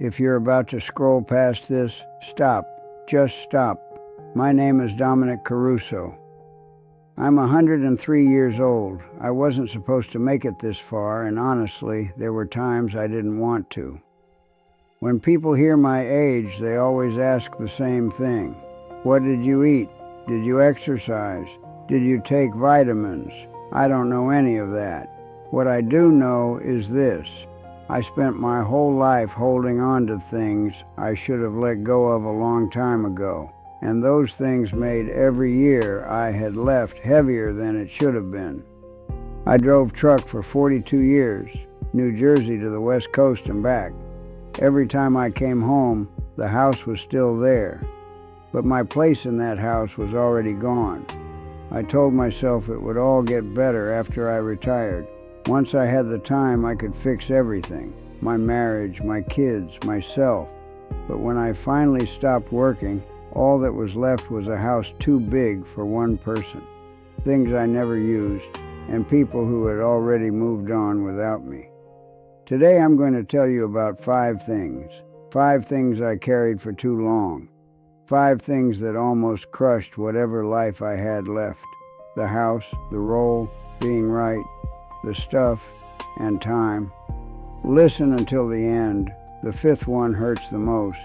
If you're about to scroll past this, stop. Just stop. My name is Dominic Caruso. I'm 103 years old. I wasn't supposed to make it this far, and honestly, there were times I didn't want to. When people hear my age, they always ask the same thing. What did you eat? Did you exercise? Did you take vitamins? I don't know any of that. What I do know is this. I spent my whole life holding on to things I should have let go of a long time ago, and those things made every year I had left heavier than it should have been. I drove truck for 42 years, New Jersey to the West Coast and back. Every time I came home, the house was still there, but my place in that house was already gone. I told myself it would all get better after I retired. Once I had the time, I could fix everything. My marriage, my kids, myself. But when I finally stopped working, all that was left was a house too big for one person. Things I never used, and people who had already moved on without me. Today I'm going to tell you about 5 things. 5 things I carried for too long. 5 things that almost crushed whatever life I had left. The house, the role, being right, the stuff, and time. Listen until the end. The 5th one hurts the most.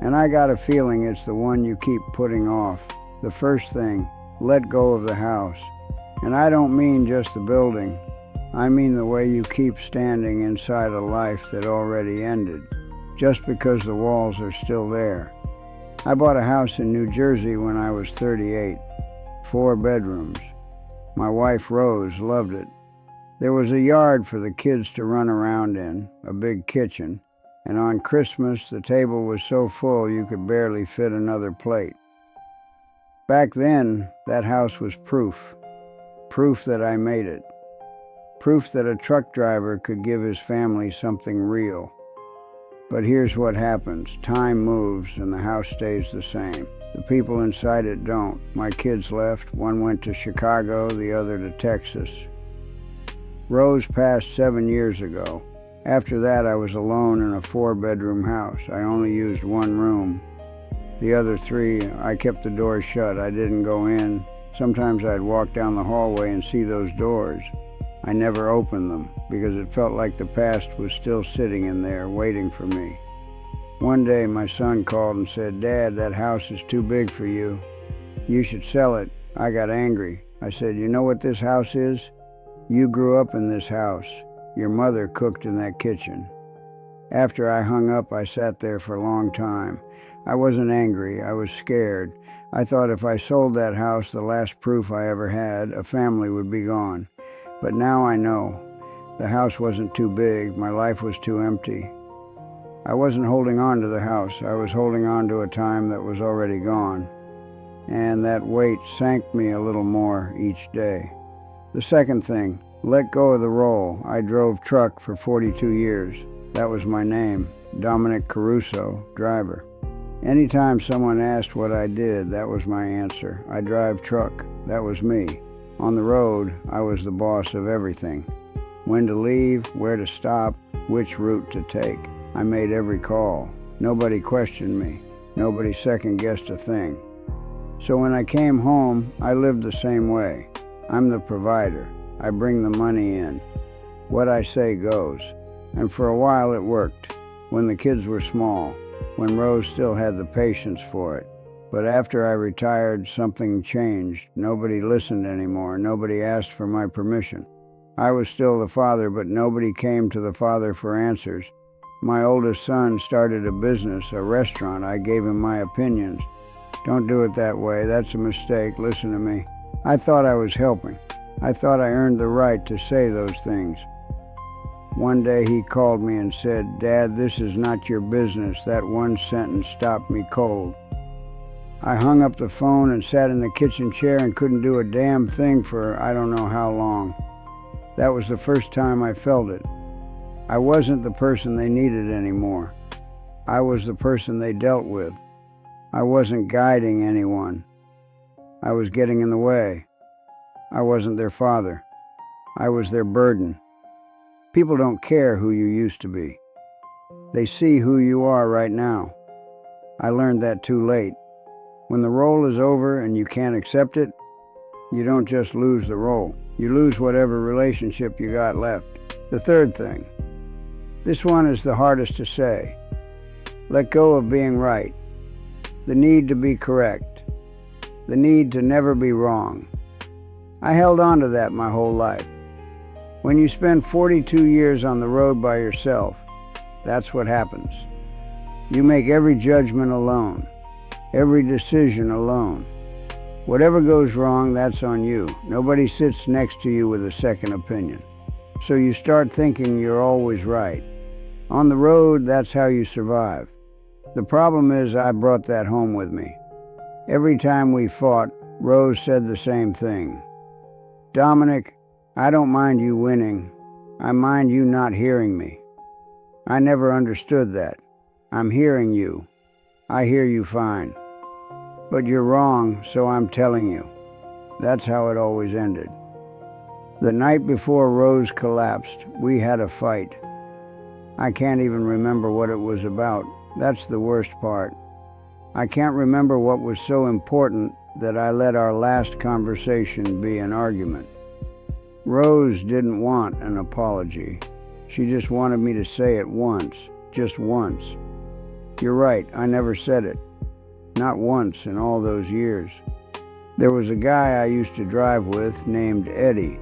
And I got a feeling it's the one you keep putting off. The first thing, let go of the house. And I don't mean just the building. I mean the way you keep standing inside a life that already ended, just because the walls are still there. I bought a house in New Jersey when I was 38, 4 bedrooms. My wife Rose loved it. There was a yard for the kids to run around in, a big kitchen, and on Christmas the table was so full you could barely fit another plate. Back then, that house was proof that I made it, proof that a truck driver could give his family something real. But here's what happens. Time moves and the house stays the same. The people inside it don't. My kids left. One went to Chicago, the other to Texas. Rose passed 7 years ago. After that, I was alone in a 4-bedroom house. I only used one room. The other 3, I kept the door shut. I didn't go in. Sometimes I'd walk down the hallway and see those doors. I never opened them because it felt like the past was still sitting in there waiting for me. One day, my son called and said, "Dad, that house is too big for you. You should sell it." I got angry. I said, "You know what this house is? You grew up in this house. Your mother cooked in that kitchen." After I hung up, I sat there for a long time. I wasn't angry. I was scared. I thought if I sold that house, the last proof I ever had, a family would be gone. But now I know. The house wasn't too big. My life was too empty. I wasn't holding on to the house. I was holding on to a time that was already gone. And that weight sank me a little more each day. The second thing, let go of the role. I drove truck for 42 years. That was my name, Dominic Caruso, driver. Anytime someone asked what I did, that was my answer. I drive truck. That was me. On the road, I was the boss of everything. When to leave, where to stop, which route to take. I made every call. Nobody questioned me. Nobody second-guessed a thing. So when I came home, I lived the same way. I'm the provider. I bring the money in. What I say goes. And for a while it worked. When the kids were small. When Rose still had the patience for it. But after I retired, something changed. Nobody listened anymore. Nobody asked for my permission. I was still the father, but nobody came to the father for answers. My oldest son started a business, a restaurant. I gave him my opinions. "Don't do it that way. That's a mistake. Listen to me." I thought I was helping. I thought I earned the right to say those things. One day he called me and said, "Dad, this is not your business." That one sentence stopped me cold. I hung up the phone and sat in the kitchen chair and couldn't do a damn thing for I don't know how long. That was the first time I felt it. I wasn't the person they needed anymore. I was the person they dealt with. I wasn't guiding anyone. I was getting in the way. I wasn't their father. I was their burden. People don't care who you used to be. They see who you are right now. I learned that too late. When the role is over and you can't accept it, you don't just lose the role. You lose whatever relationship you got left. The third thing. This one is the hardest to say. Let go of being right. The need to be correct. The need to never be wrong. I held on to that my whole life. When you spend 42 years on the road by yourself, that's what happens. You make every judgment alone, every decision alone. Whatever goes wrong, that's on you. Nobody sits next to you with a second opinion. So you start thinking you're always right. On the road, that's how you survive. The problem is I brought that home with me. Every time we fought, Rose said the same thing. Dominic, I don't mind you winning. I mind you not hearing me. I never understood that. I'm hearing you. I hear you fine. But you're wrong, so I'm telling you. That's how it always ended. The night before Rose collapsed, we had a fight. I can't even remember what it was about. That's the worst part. I can't remember what was so important that I let our last conversation be an argument. Rose didn't want an apology. She just wanted me to say it once, just once. You're right, I never said it. Not once in all those years. There was a guy I used to drive with named Eddie.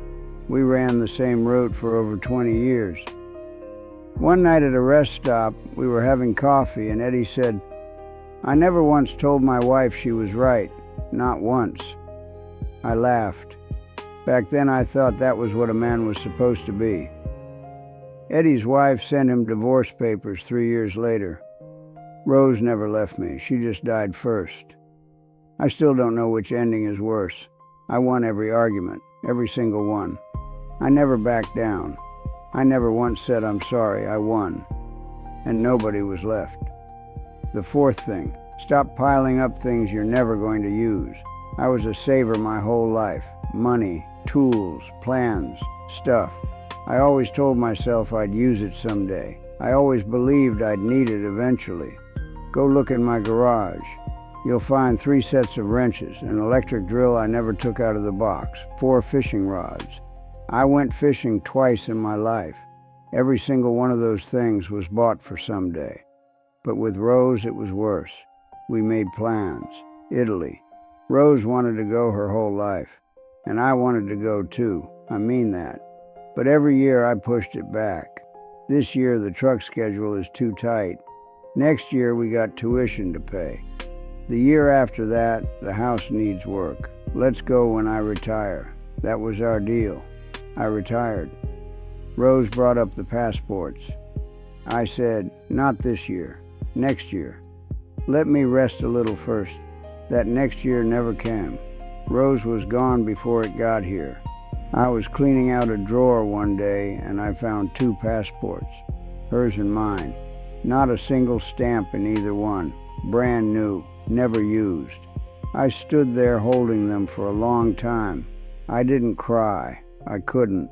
We ran the same route for over 20 years. One night at a rest stop, we were having coffee and Eddie said, I never once told my wife she was right, not once. I laughed. Back then I thought that was what a man was supposed to be. Eddie's wife sent him divorce papers 3 years later. Rose never left me, she just died first. I still don't know which ending is worse. I won every argument, every single one. I never backed down. I never once said I'm sorry, I won. And nobody was left. The fourth thing, stop piling up things you're never going to use. I was a saver my whole life. Money, tools, plans, stuff. I always told myself I'd use it someday. I always believed I'd need it eventually. Go look in my garage. You'll find 3 sets of wrenches, an electric drill I never took out of the box, 4 fishing rods. I went fishing twice in my life. Every single one of those things was bought for someday. But with Rose, it was worse. We made plans. Italy. Rose wanted to go her whole life. And I wanted to go too. I mean that. But every year I pushed it back. This year the truck schedule is too tight. Next year we got tuition to pay. The year after that, the house needs work. Let's go when I retire. That was our deal. I retired. Rose brought up the passports. I said, not this year, next year. Let me rest a little first. That next year never came. Rose was gone before it got here. I was cleaning out a drawer one day and I found 2 passports, hers and mine. Not a single stamp in either one. Brand new, never used. I stood there holding them for a long time. I didn't cry. I couldn't.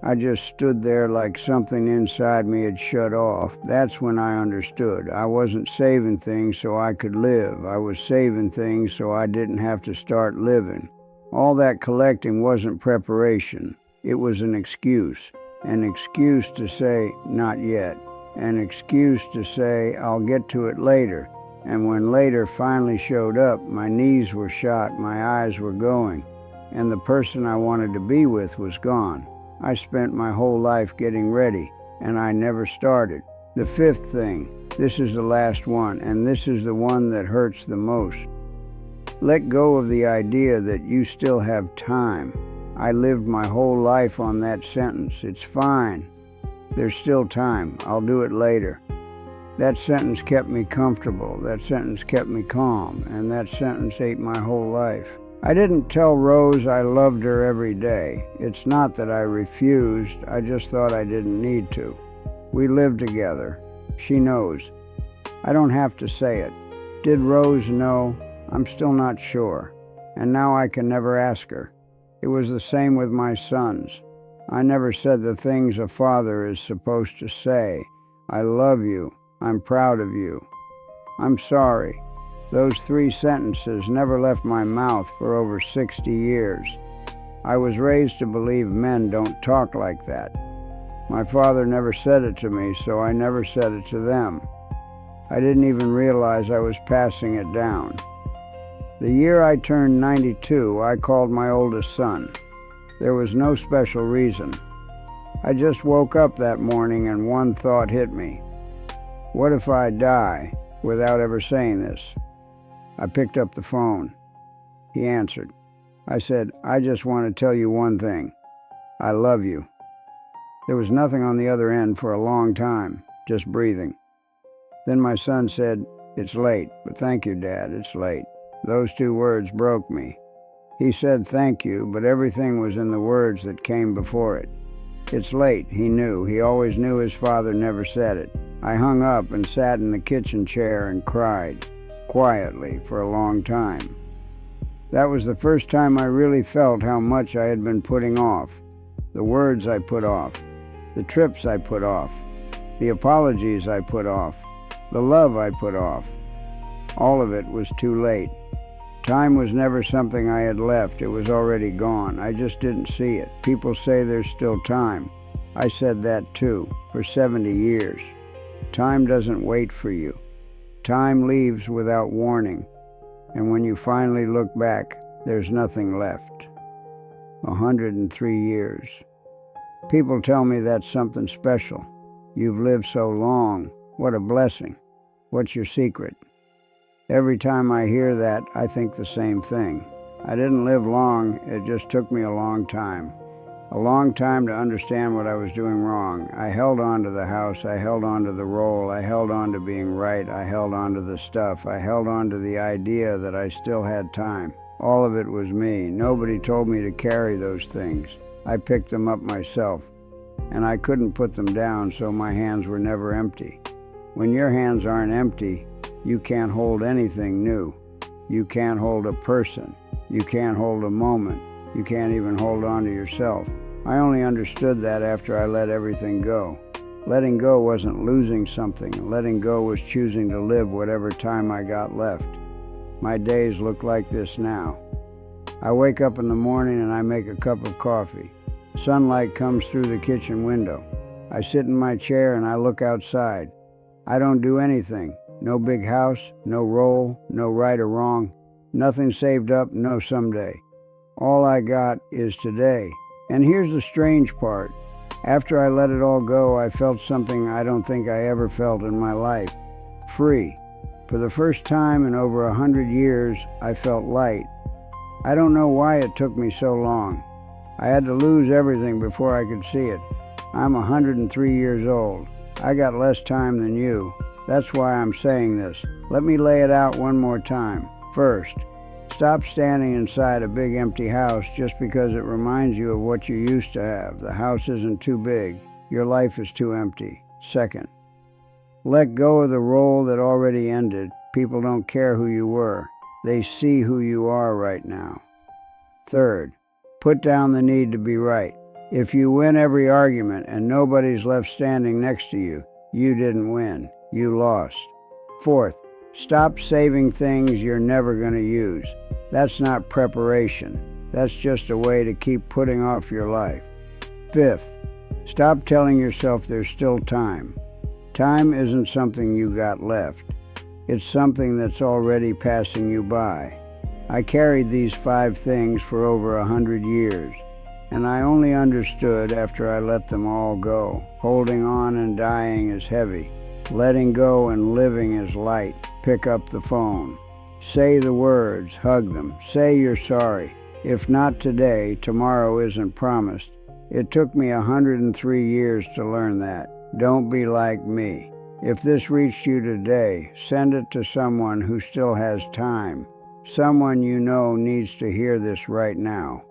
I just stood there like something inside me had shut off. That's when I understood. I wasn't saving things so I could live. I was saving things so I didn't have to start living. All that collecting wasn't preparation. It was an excuse. An excuse to say, not yet. An excuse to say, I'll get to it later. And when later finally showed up, my knees were shot, my eyes were going, and the person I wanted to be with was gone. I spent my whole life getting ready, and I never started. The 5th thing, this is the last one, and this is the one that hurts the most. Let go of the idea that you still have time. I lived my whole life on that sentence. It's fine. There's still time. I'll do it later. That sentence kept me comfortable. That sentence kept me calm, and that sentence ate my whole life. I didn't tell Rose I loved her every day. It's not that I refused, I just thought I didn't need to. We live together. She knows. I don't have to say it. Did Rose know? I'm still not sure. And now I can never ask her. It was the same with my sons. I never said the things a father is supposed to say. I love you. I'm proud of you. I'm sorry. Those 3 sentences never left my mouth for over 60 years. I was raised to believe men don't talk like that. My father never said it to me, so I never said it to them. I didn't even realize I was passing it down. The year I turned 92, I called my oldest son. There was no special reason. I just woke up that morning and one thought hit me. What if I die without ever saying this? I picked up the phone. He answered. I said, I just want to tell you one thing. I love you. There was nothing on the other end for a long time, just breathing. Then my son said, It's late, but thank you, Dad, it's late. Those 2 words broke me. He said thank you, but everything was in the words that came before it. It's late, he knew. He always knew his father never said it. I hung up and sat in the kitchen chair and cried, quietly, for a long time. That was the first time I really felt how much I had been putting off. The words I put off, the trips I put off, the apologies I put off, the love I put off. All of it was too late. Time was never something I had left. It was already gone. I just didn't see it. People say there's still time. I said that too, for 70 years. Time doesn't wait for you. Time leaves without warning. And when you finally look back, there's nothing left. 103 years. People tell me that's something special. You've lived so long. What a blessing. What's your secret? Every time I hear that, I think the same thing. I didn't live long, it just took me a long time. A long time to understand what I was doing wrong. I held on to the house, I held on to the role, I held on to being right, I held on to the stuff, I held on to the idea that I still had time. All of it was me. Nobody told me to carry those things. I picked them up myself. And I couldn't put them down, so my hands were never empty. When your hands aren't empty, you can't hold anything new. You can't hold a person. You can't hold a moment. You can't even hold on to yourself. I only understood that after I let everything go. Letting go wasn't losing something. Letting go was choosing to live whatever time I got left. My days look like this now. I wake up in the morning and I make a cup of coffee. Sunlight comes through the kitchen window. I sit in my chair and I look outside. I don't do anything. No big house, no role, no right or wrong. Nothing saved up, no someday. All I got is today. And here's the strange part. After I let it all go, I felt something I don't think I ever felt in my life. Free. For the first time in over 100 years, I felt light. I don't know why it took me so long. I had to lose everything before I could see it. I'm 103 years old. I got less time than you. That's why I'm saying this. Let me lay it out one more time. First, stop standing inside a big empty house just because it reminds you of what you used to have. The house isn't too big. Your life is too empty. Second, let go of the role that already ended. People don't care who you were. They see who you are right now. Third, put down the need to be right. If you win every argument and nobody's left standing next to you, you didn't win. You lost. Fourth, stop saving things you're never going to use. That's not preparation. That's just a way to keep putting off your life. Fifth, stop telling yourself there's still time. Time isn't something you got left. It's something that's already passing you by. I carried these 5 things for over 100 years, and I only understood after I let them all go. Holding on and dying is heavy. Letting go and living is light. Pick up the phone. Say the words, hug them. Say you're sorry. If not today, tomorrow isn't promised. It took me 103 years to learn that. Don't be like me. If this reached you today, send it to someone who still has time. Someone you know needs to hear this right now.